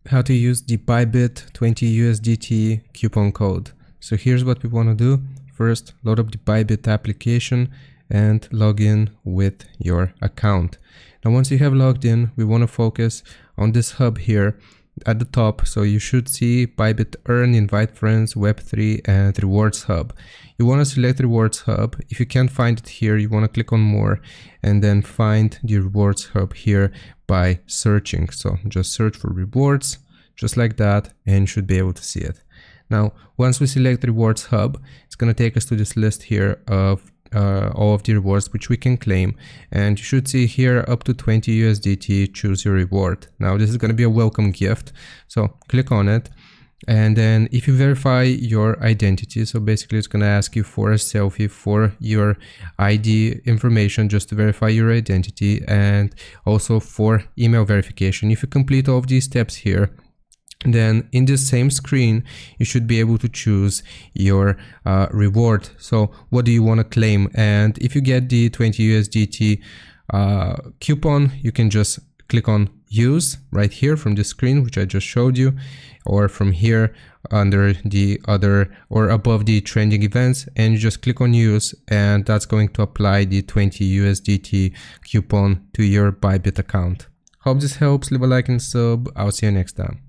how to use the Bybit 20 USDT coupon code. So here's what we want to do. First, load up the Bybit application and log in with your account. Now, once you have logged in, we want to focus on this hub here at the top. So you should see Bybit Earn, Invite Friends, Web3, and Rewards Hub. You want to select Rewards Hub. If you can't find it here, you want to click on More and then find the Rewards Hub here by searching. So just search for rewards, just like that, and you should be able to see it. Now, once we select Rewards Hub, it's going to take us to this list here of all of the rewards which we can claim, and you should see here up to 20 USDT, choose your reward. Now this is going to be a welcome gift, so click on it, and then if you verify your identity, so basically it's going to ask you for a selfie for your ID information just to verify your identity, and also for email verification. If you complete all of these steps here, then in this same screen you should be able to choose your reward. So what do you want to claim? And if you get the 20 USDT coupon, you can just click on use right here from the screen which I just showed you, or from here under the other or above the trending events, and you just click on use, and that's going to apply the 20 USDT coupon to your Bybit account. Hope this helps. Leave a like and sub. I'll see you next time.